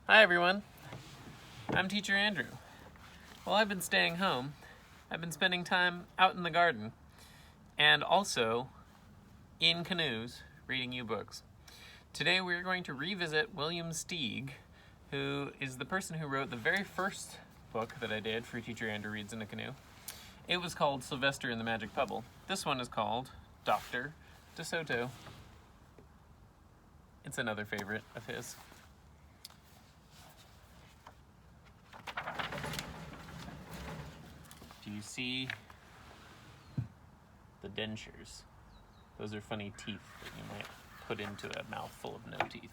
Hi everyone, I'm Teacher Andrew. While I've been staying home, I've been spending time out in the garden and also in canoes reading you books. Today we're going to revisit William Steig, who is the person who wrote the very first book that I did for Teacher Andrew Reads in a Canoe. It was called Sylvester and the Magic Pebble. This one is called Dr. DeSoto. It's another favorite of his. Do you see the dentures? Those are funny teeth that you might put into a mouth full of no teeth.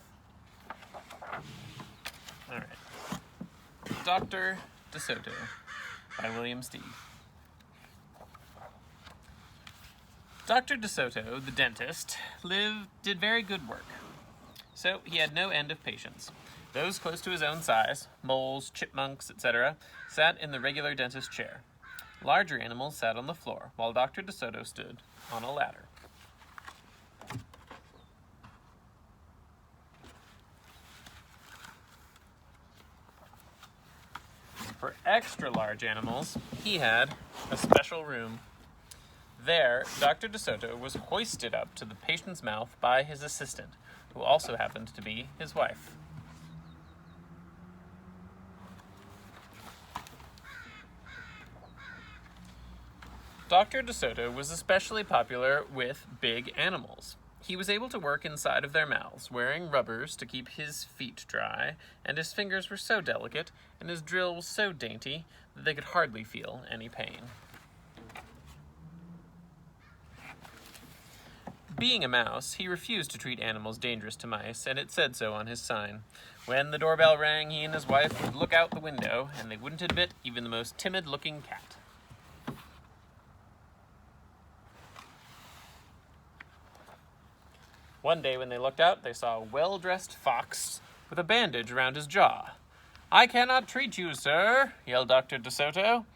All right. Dr. DeSoto by William Steig. Dr. DeSoto, the dentist, did very good work. So he had no end of patients. Those close to his own size, moles, chipmunks, etc., sat in the regular dentist chair. Larger animals sat on the floor, while Dr. DeSoto stood on a ladder. For extra large animals, he had a special room. There, Dr. DeSoto was hoisted up to the patient's mouth by his assistant, who also happened to be his wife. Dr. DeSoto was especially popular with big animals. He was able to work inside of their mouths, wearing rubbers to keep his feet dry, and his fingers were so delicate and his drill was so dainty that they could hardly feel any pain. Being a mouse, he refused to treat animals dangerous to mice, and it said so on his sign. When the doorbell rang, he and his wife would look out the window, and they wouldn't admit even the most timid-looking cat. One day when they looked out, they saw a well-dressed fox with a bandage around his jaw. "I cannot treat you, sir," yelled Dr. DeSoto.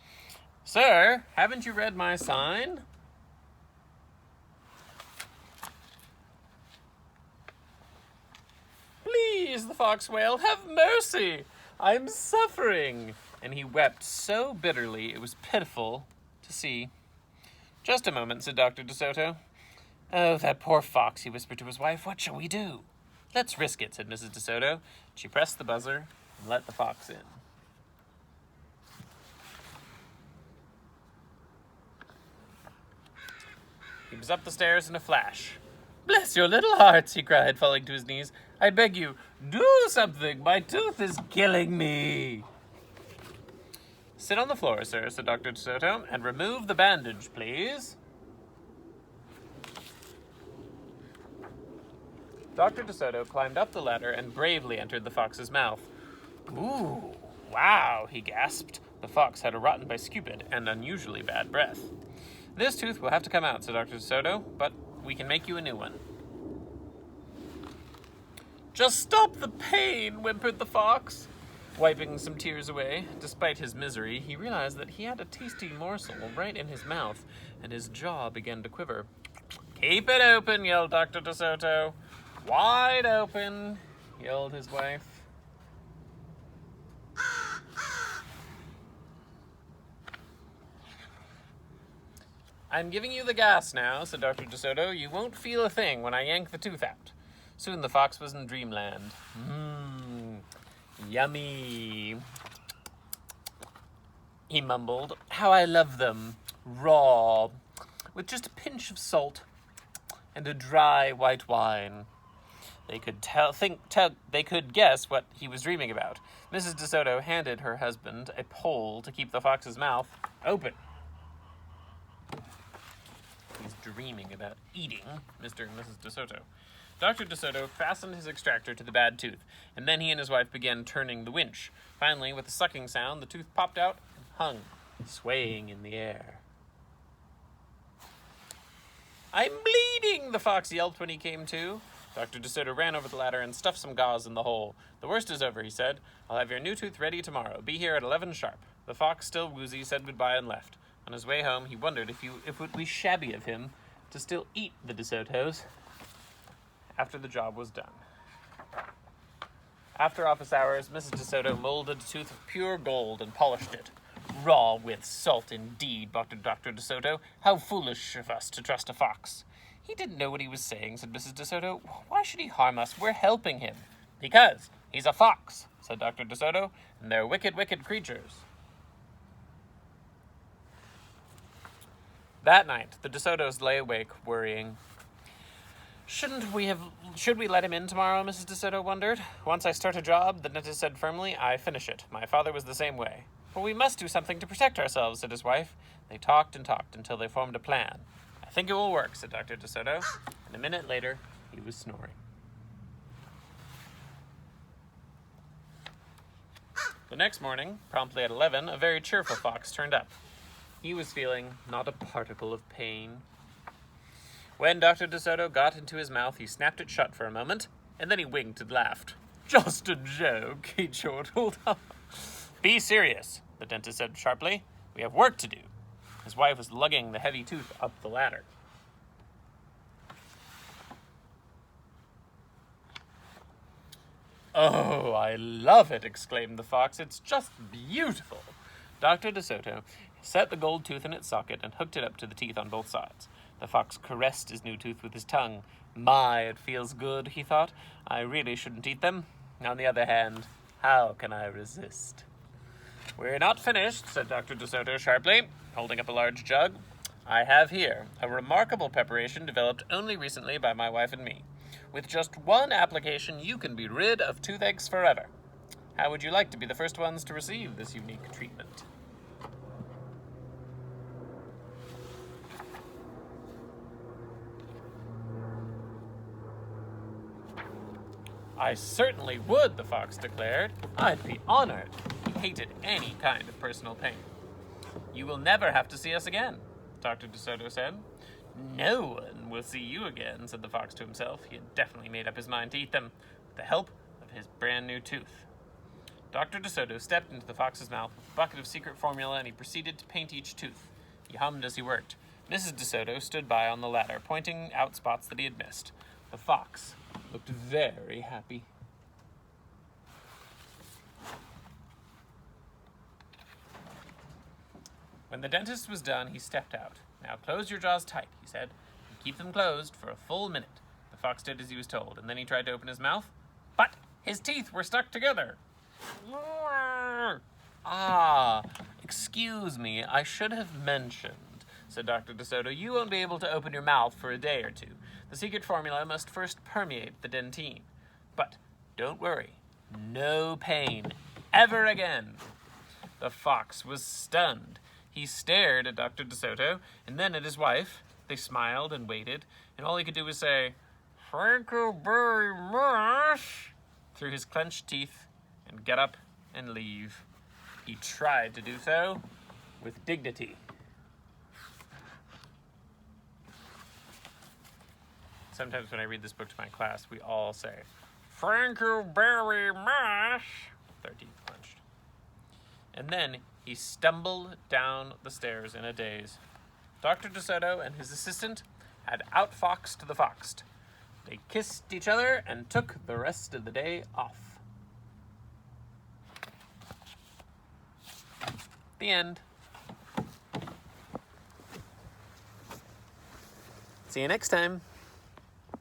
"Sir, haven't you read my sign?" "Please," the fox wailed, "have mercy! I'm suffering." And he wept so bitterly it was pitiful to see. "Just a moment," said Dr. DeSoto. "Oh, that poor fox," he whispered to his wife. "What shall we do?" "Let's risk it," said Mrs. DeSoto. She pressed the buzzer and let the fox in. He was up the stairs in a flash. "Bless your little hearts," he cried, falling to his knees. "I beg you, do something. My tooth is killing me." "Sit on the floor, sir," said Dr. DeSoto, "and remove the bandage, please." Dr. DeSoto climbed up the ladder and bravely entered the fox's mouth. "Ooh, wow," he gasped. The fox had a rotten biscupid and unusually bad breath. "This tooth will have to come out," said Dr. DeSoto, "but we can make you a new one." "Just stop the pain," whimpered the fox. Wiping some tears away, despite his misery, he realized that he had a tasty morsel right in his mouth, and his jaw began to quiver. "Keep it open," yelled Dr. DeSoto. "Wide open," yelled his wife. "I'm giving you the gas now," said Dr. DeSoto. "You won't feel a thing when I yank the tooth out." Soon the fox was in dreamland. Yummy, he mumbled. "How I love them, raw, with just a pinch of salt and a dry white wine." They could guess what he was dreaming about. Mrs. DeSoto handed her husband a pole to keep the fox's mouth open. He's dreaming about eating Mr. and Mrs. DeSoto. Dr. DeSoto fastened his extractor to the bad tooth, and then he and his wife began turning the winch. Finally, with a sucking sound, the tooth popped out and hung, swaying in the air. "I'm bleeding," the fox yelped when he came to. Dr. DeSoto ran over the ladder and stuffed some gauze in the hole. "The worst is over," he said. "I'll have your new tooth ready tomorrow. Be here at 11 sharp." The fox, still woozy, said goodbye and left. On his way home, he wondered if it would be shabby of him to still eat the DeSotos after the job was done. After office hours, Mrs. DeSoto molded a tooth of pure gold and polished it. Raw with salt indeed, muttered Dr. DeSoto. How foolish of us to trust a fox. He didn't know what he was saying, said Mrs. DeSoto. Why should he harm us? We're helping him. Because he's a fox, said Dr. DeSoto, and they're wicked, wicked creatures. That night, the DeSotos lay awake, worrying. Should we let him in tomorrow, Mrs. DeSoto wondered. Once I start a job, the dentist said firmly, I finish it. My father was the same way. But we must do something to protect ourselves, said his wife. They talked and talked until they formed a plan. I think it will work, said Dr. DeSoto, and a minute later, he was snoring. The next morning, promptly at 11, a very cheerful fox turned up. He was feeling not a particle of pain. When Dr. DeSoto got into his mouth, he snapped it shut for a moment, and then he winked and laughed. Just a joke, he chortled. Be serious, the dentist said sharply. We have work to do. His wife was lugging the heavy tooth up the ladder. Oh, I love it, exclaimed the fox. It's just beautiful. Dr. DeSoto set the gold tooth in its socket and hooked it up to the teeth on both sides. The fox caressed his new tooth with his tongue. My, it feels good, he thought. I really shouldn't eat them. On the other hand, how can I resist? We're not finished, said Dr. DeSoto sharply, holding up a large jug. I have here a remarkable preparation developed only recently by my wife and me. With just one application, you can be rid of toothaches forever. How would you like to be the first ones to receive this unique treatment? I certainly would, the fox declared. I'd be honored. He hated any kind of personal pain. You will never have to see us again, Dr. DeSoto said. No one will see you again, said the fox to himself. He had definitely made up his mind to eat them with the help of his brand new tooth. Dr. DeSoto stepped into the fox's mouth with a bucket of secret formula, and he proceeded to paint each tooth. He hummed as he worked. Mrs. DeSoto stood by on the ladder, pointing out spots that he had missed. The fox looked very happy. When the dentist was done, he stepped out. Now close your jaws tight, he said, and keep them closed for a full minute. The fox did as he was told, and then he tried to open his mouth, but his teeth were stuck together. Ah, excuse me, I should have mentioned, said Dr. DeSoto. You won't be able to open your mouth for a day or two. The secret formula must first permeate the dentine. But don't worry, no pain ever again. The fox was stunned. He stared at Dr. DeSoto and then at his wife. They smiled and waited, and all he could do was say, "Thank you very much," through his clenched teeth, and get up and leave. He tried to do so with dignity. Sometimes when I read this book to my class, we all say, "Thank you very much," with our teeth clenched. And then he stumbled down the stairs in a daze. Dr. DeSoto and his assistant had outfoxed the fox. They kissed each other and took the rest of the day off. The end. See you next time.